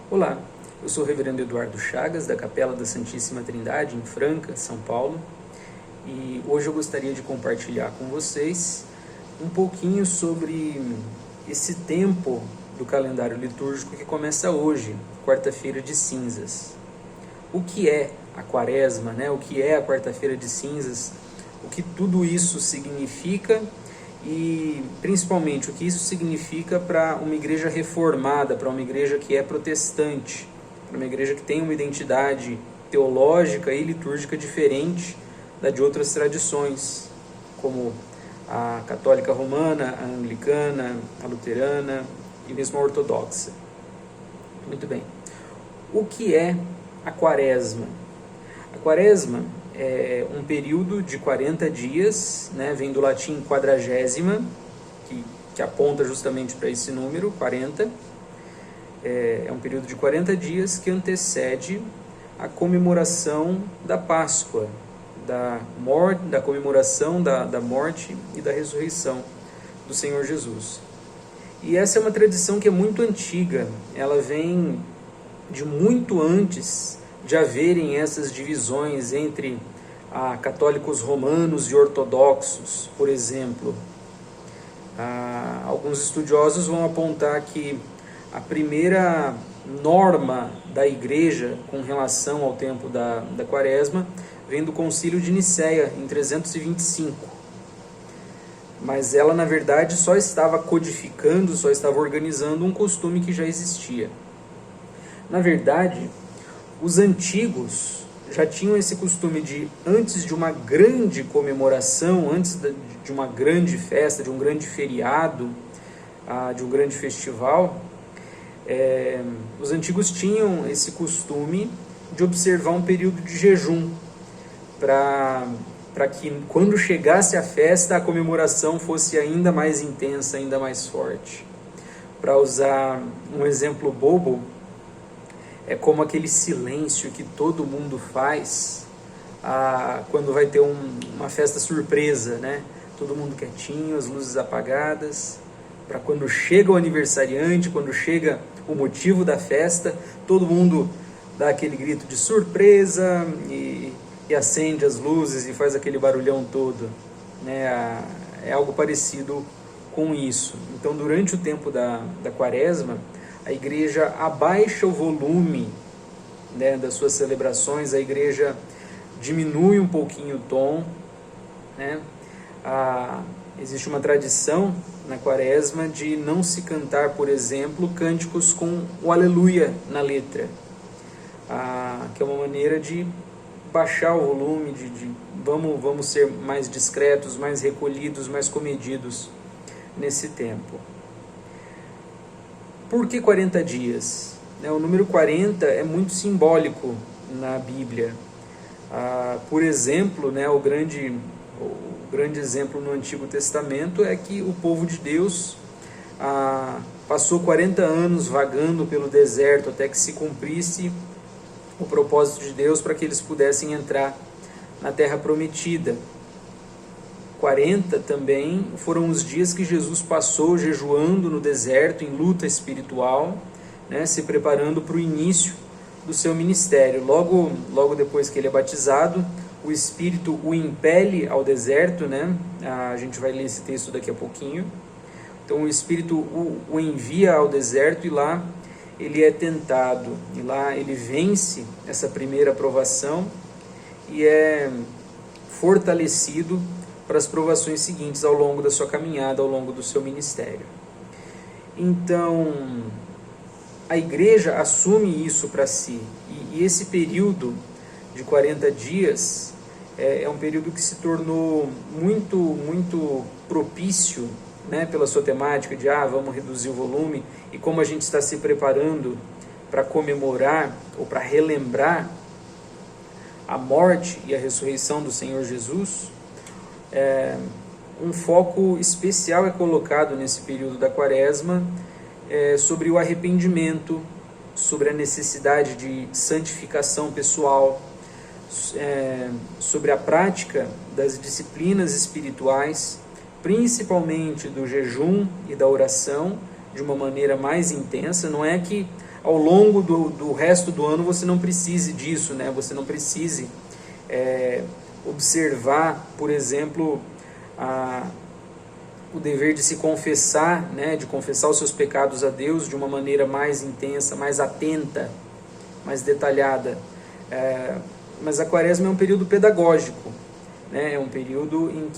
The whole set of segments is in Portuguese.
Olá, eu sou o Reverendo Eduardo Chagas, da Capela da Santíssima Trindade, em Franca, São Paulo, e hoje eu gostaria de compartilhar com vocês um pouquinho sobre esse tempo do calendário litúrgico que começa hoje, quarta-feira de cinzas. O que é a quaresma, né? O que é a quarta-feira de cinzas, o que tudo isso significa e principalmente o que isso significa para uma igreja reformada, para uma igreja que é protestante, para uma igreja que tem uma identidade teológica e litúrgica diferente da de outras tradições, como a católica romana, a anglicana, a luterana e mesmo a ortodoxa. Muito bem. O que é a quaresma? A quaresma é um período de 40 dias, né, vem do latim quadragésima, que aponta justamente para esse número, 40. É um período de 40 dias que antecede a comemoração da Páscoa, da comemoração da morte e da ressurreição do Senhor Jesus. E essa é uma tradição que é muito antiga, ela vem de muito antes de haverem essas divisões entre católicos romanos e ortodoxos, por exemplo. Alguns estudiosos vão apontar que a primeira norma da igreja com relação ao tempo da quaresma vem do Concílio de Nicéia, em 325. Mas ela, na verdade, só estava codificando, só estava organizando um costume que já existia. Na verdade, os antigos já tinham esse costume de, antes de uma grande comemoração, antes de uma grande festa, de um grande feriado, de um grande festival, os antigos tinham esse costume de observar um período de jejum, para que quando chegasse a festa, a comemoração fosse ainda mais intensa, ainda mais forte. Para usar um exemplo bobo, é como aquele silêncio que todo mundo faz quando vai ter uma festa surpresa, né? Todo mundo quietinho, as luzes apagadas, para quando chega o aniversariante, quando chega o motivo da festa, todo mundo dá aquele grito de surpresa e acende as luzes e faz aquele barulhão todo, né? É algo parecido com isso. Então, durante o tempo da quaresma, a igreja abaixa o volume, né, das suas celebrações, a igreja diminui um pouquinho o tom, né? Existe uma tradição na quaresma de não se cantar, por exemplo, cânticos com o aleluia na letra, que é uma maneira de baixar o volume, vamos ser mais discretos, mais recolhidos, mais comedidos nesse tempo. Por que 40 dias? O número 40 é muito simbólico na Bíblia. Por exemplo, o grande exemplo no Antigo Testamento é que o povo de Deus passou 40 anos vagando pelo deserto até que se cumprisse o propósito de Deus para que eles pudessem entrar na Terra Prometida. 40 também foram os dias que Jesus passou jejuando no deserto, em luta espiritual, né, se preparando para o início do seu ministério. Logo depois que ele é batizado, o Espírito o impele ao deserto, né? A gente vai ler esse texto daqui a pouquinho. Então o Espírito o envia ao deserto e lá ele é tentado, e lá ele vence essa primeira provação e é fortalecido para as provações seguintes ao longo da sua caminhada, ao longo do seu ministério. Então, a igreja assume isso para si, e esse período de 40 dias é um período que se tornou muito, muito propício, né, pela sua temática de vamos reduzir o volume, e como a gente está se preparando para comemorar ou para relembrar a morte e a ressurreição do Senhor Jesus, um foco especial é colocado nesse período da quaresma sobre o arrependimento, sobre a necessidade de santificação pessoal, sobre a prática das disciplinas espirituais, principalmente do jejum e da oração, de uma maneira mais intensa. Não é que ao longo do resto do ano você não precise disso, né? Você não precise observar, por exemplo, o dever de se confessar, né? De confessar os seus pecados a Deus de uma maneira mais intensa, mais atenta, mais detalhada. Mas a quaresma é um período pedagógico, né? É um período em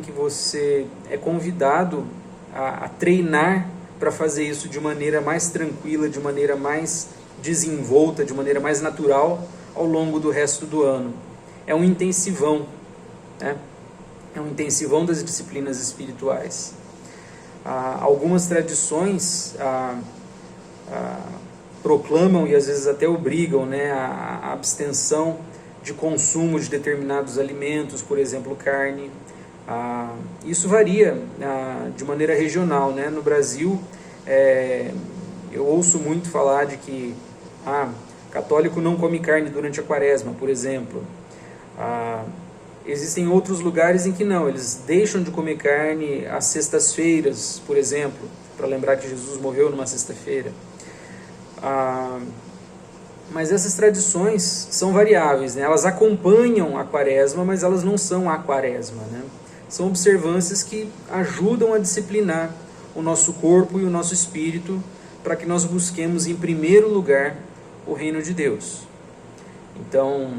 que você é convidado a treinar para fazer isso de maneira mais tranquila, de maneira mais desenvolta, de maneira mais natural ao longo do resto do ano. É um intensivão, né? É um intensivão das disciplinas espirituais. Algumas tradições proclamam e às vezes até obrigam, né, a abstenção de consumo de determinados alimentos, por exemplo, carne. Isso varia de maneira regional, né? No Brasil, eu ouço muito falar de que católico não come carne durante a quaresma, por exemplo. Existem outros lugares em que não, eles deixam de comer carne às sextas-feiras, por exemplo, para lembrar que Jesus morreu numa sexta-feira. Mas essas tradições são variáveis, né? Elas acompanham a quaresma, mas elas não são a quaresma, né? São observâncias que ajudam a disciplinar o nosso corpo e o nosso espírito para que nós busquemos em primeiro lugar o reino de Deus. Então,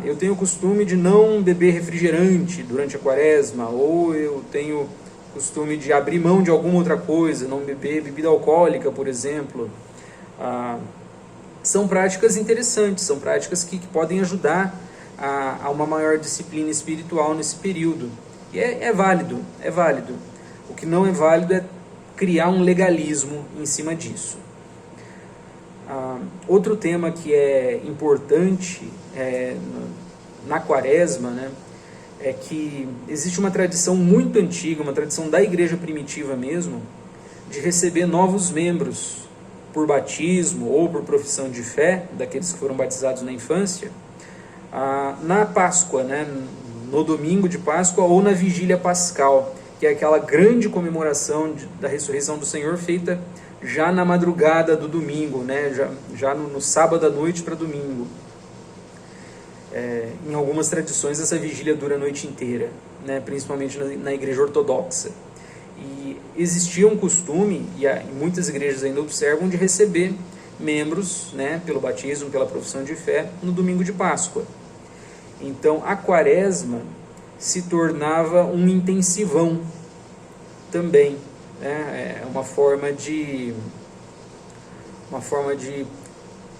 eu tenho o costume de não beber refrigerante durante a quaresma, ou eu tenho costume de abrir mão de alguma outra coisa, não beber bebida alcoólica, por exemplo. São práticas interessantes, são práticas que podem ajudar a uma maior disciplina espiritual nesse período. E é válido. O que não é válido é criar um legalismo em cima disso. Outro tema que é importante na quaresma, né, é que existe uma tradição muito antiga, uma tradição da igreja primitiva mesmo, de receber novos membros por batismo ou por profissão de fé, daqueles que foram batizados na infância, na Páscoa, né, no domingo de Páscoa ou na vigília pascal, que é aquela grande comemoração da ressurreição do Senhor feita já na madrugada do domingo, né, já no sábado à noite para domingo. Em algumas tradições essa vigília dura a noite inteira, né, principalmente na igreja ortodoxa. E existia um costume, e muitas igrejas ainda observam, de receber membros, né, pelo batismo, pela profissão de fé, no domingo de Páscoa. Então a quaresma se tornava um intensivão também, né? É uma forma de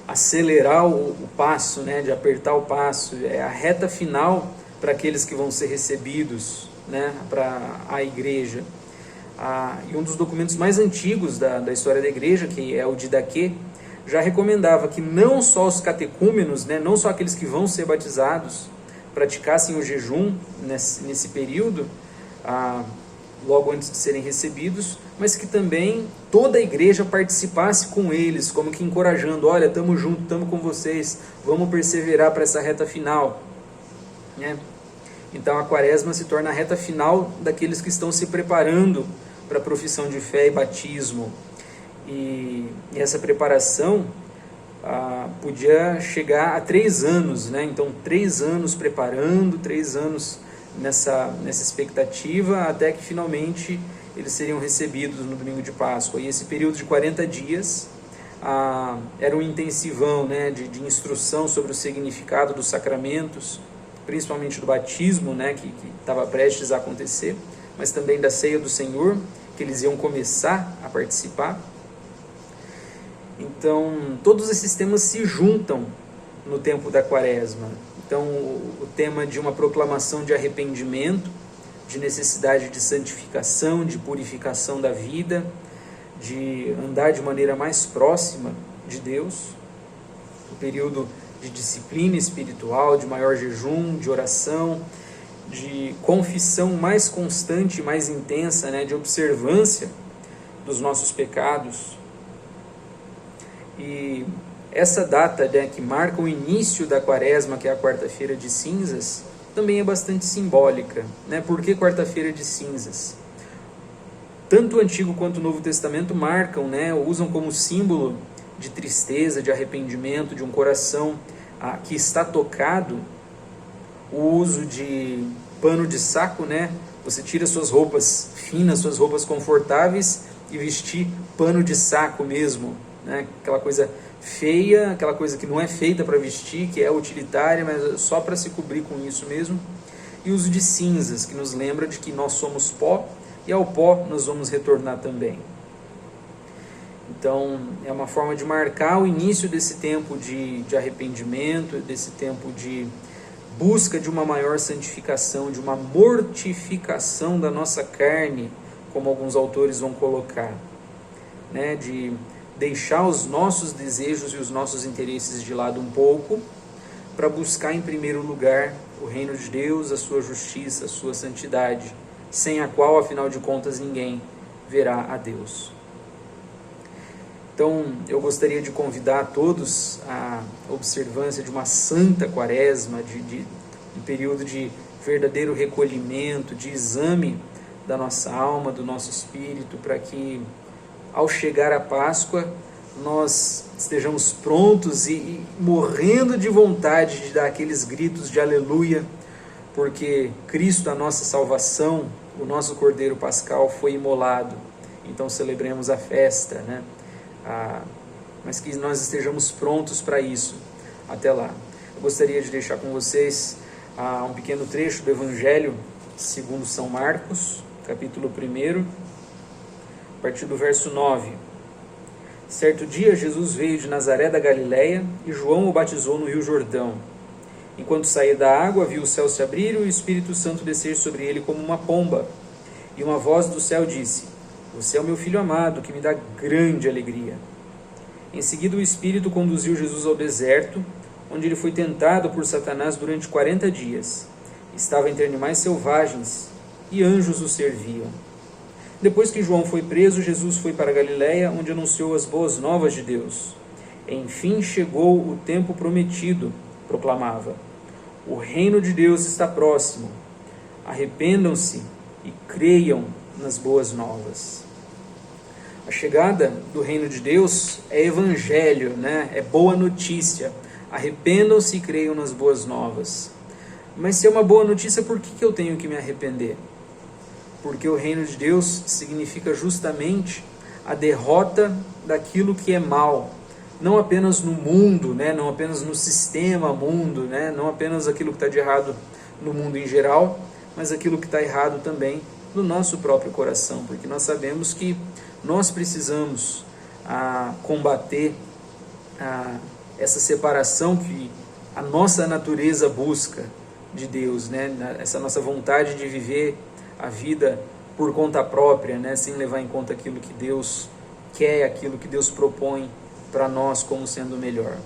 acelerar o passo, né? De apertar o passo, é a reta final para aqueles que vão ser recebidos, né, para a igreja. E um dos documentos mais antigos da história da igreja, que é o Didaquê, já recomendava que não só os catecúmenos, né, não só aqueles que vão ser batizados, praticassem o jejum nesse período, logo antes de serem recebidos, mas que também toda a igreja participasse com eles, como que encorajando: olha, estamos juntos, estamos com vocês, vamos perseverar para essa reta final, né? Então a quaresma se torna a reta final daqueles que estão se preparando para a profissão de fé e batismo. E essa preparação podia chegar a 3 anos, né? Então 3 anos preparando, 3 anos nessa expectativa, até que finalmente eles seriam recebidos no domingo de Páscoa. E esse período de 40 dias era um intensivão, né, de instrução sobre o significado dos sacramentos, principalmente do batismo, né, que estava prestes a acontecer, mas também da ceia do Senhor, que eles iam começar a participar. Então, todos esses temas se juntam no tempo da quaresma. Então, o tema de uma proclamação de arrependimento, de necessidade de santificação, de purificação da vida, de andar de maneira mais próxima de Deus, o período de disciplina espiritual, de maior jejum, de oração, de confissão mais constante, mais intensa, né, de observância dos nossos pecados. E essa data, né, que marca o início da quaresma, que é a quarta-feira de cinzas, também é bastante simbólica, né? Por que quarta-feira de cinzas? tanto o Antigo quanto o Novo Testamento marcam, né, usam como símbolo de tristeza, de arrependimento, de um coração que está tocado, o uso de pano de saco, né? Você tira suas roupas finas, suas roupas confortáveis e vestir pano de saco mesmo, né? Aquela coisa feia, aquela coisa que não é feita para vestir, que é utilitária, mas só para se cobrir com isso mesmo. E o uso de cinzas, que nos lembra de que nós somos pó e ao pó nós vamos retornar também. Então, é uma forma de marcar o início desse tempo de arrependimento, desse tempo de busca de uma maior santificação, de uma mortificação da nossa carne, como alguns autores vão colocar, né? De deixar os nossos desejos e os nossos interesses de lado um pouco, para buscar em primeiro lugar o reino de Deus, a sua justiça, a sua santidade, sem a qual, afinal de contas, ninguém verá a Deus. Então, eu gostaria de convidar a todos à observância de uma santa quaresma, de um período de verdadeiro recolhimento, de exame da nossa alma, do nosso espírito, para que, ao chegar a Páscoa, nós estejamos prontos e morrendo de vontade de dar aqueles gritos de aleluia, porque Cristo, a nossa salvação, o nosso Cordeiro Pascal, foi imolado. Então, celebremos a festa, né? Mas que nós estejamos prontos para isso até lá. Eu gostaria de deixar com vocês um pequeno trecho do Evangelho segundo São Marcos, capítulo 1, a partir do verso 9. Certo dia, Jesus veio de Nazaré da Galileia e João o batizou no Rio Jordão. Enquanto saía da água, viu o céu se abrir e o Espírito Santo descer sobre ele como uma pomba. E uma voz do céu disse: "Você é o meu filho amado, que me dá grande alegria." Em seguida, o Espírito conduziu Jesus ao deserto, onde ele foi tentado por Satanás durante 40 dias. Estava entre animais selvagens e anjos o serviam. Depois que João foi preso, Jesus foi para Galileia, onde anunciou as boas novas de Deus. Enfim chegou o tempo prometido, proclamava. O reino de Deus está próximo. Arrependam-se e creiam nas boas novas. A chegada do reino de Deus é evangelho, né? É boa notícia. Arrependam-se e creiam nas boas novas. Mas se é uma boa notícia, por que eu tenho que me arrepender? Porque o reino de Deus significa justamente a derrota daquilo que é mal. Não apenas no mundo, né? Não apenas no sistema mundo, né? Não apenas aquilo que está de errado no mundo em geral, mas aquilo que está errado também no nosso próprio coração, porque nós sabemos que nós precisamos combater essa separação que a nossa natureza busca de Deus, né? Essa nossa vontade de viver a vida por conta própria, né? Sem levar em conta aquilo que Deus quer, aquilo que Deus propõe para nós como sendo melhor.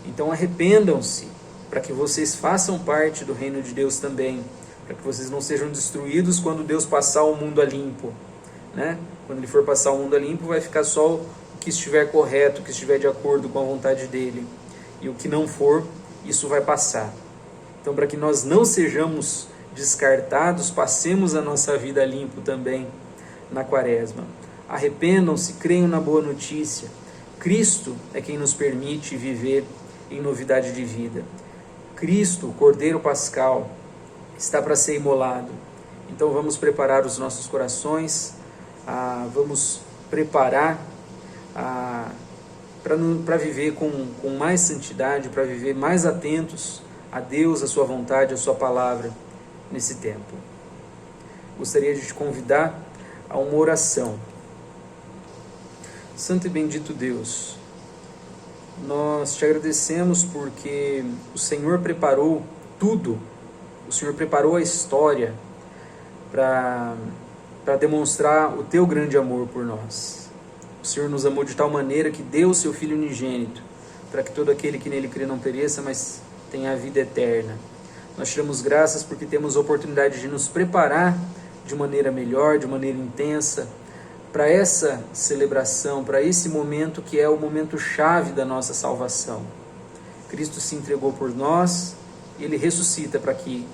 Então arrependam-se, para que vocês façam parte do reino de Deus também, para que vocês não sejam destruídos quando Deus passar o mundo a limpo, né? Quando Ele for passar o mundo a limpo, vai ficar só o que estiver correto, o que estiver de acordo com a vontade dEle, e o que não for, isso vai passar. Então, para que nós não sejamos descartados, passemos a nossa vida limpo também na quaresma. Arrependam-se, creiam na boa notícia. Cristo é quem nos permite viver em novidade de vida. Cristo, o Cordeiro Pascal, está para ser imolado. Então vamos preparar os nossos corações, vamos preparar para viver com mais santidade, para viver mais atentos a Deus, a sua vontade, a sua palavra nesse tempo. Gostaria de te convidar a uma oração. Santo e bendito Deus, nós te agradecemos porque o Senhor preparou tudo, o Senhor preparou a história para demonstrar o teu grande amor por nós. O Senhor nos amou de tal maneira que deu o seu Filho unigênito, para que todo aquele que nele crê não pereça, mas tenha a vida eterna. Nós te damos graças porque temos a oportunidade de nos preparar de maneira melhor, de maneira intensa, para essa celebração, para esse momento que é o momento chave da nossa salvação. Cristo se entregou por nós, Ele ressuscita para que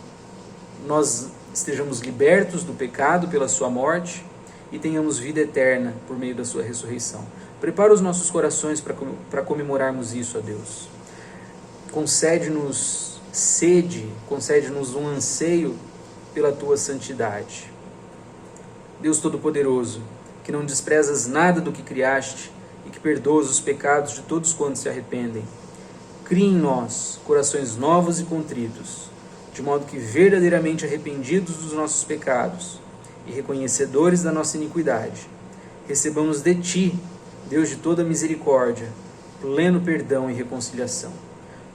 nós estejamos libertos do pecado pela sua morte e tenhamos vida eterna por meio da sua ressurreição. Prepara os nossos corações para comemorarmos isso, ó Deus. Concede-nos sede, concede-nos um anseio pela tua santidade. Deus Todo-Poderoso, que não desprezas nada do que criaste e que perdoas os pecados de todos quantos se arrependem, crie em nós corações novos e contritos, de modo que, verdadeiramente arrependidos dos nossos pecados e reconhecedores da nossa iniquidade, recebamos de Ti, Deus de toda misericórdia, pleno perdão e reconciliação.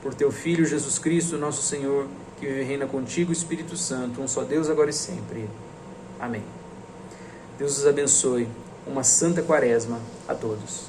Por Teu Filho Jesus Cristo, nosso Senhor, que vive e reina contigo, Espírito Santo, um só Deus, agora e sempre. Amém. Deus os abençoe. Uma santa quaresma a todos.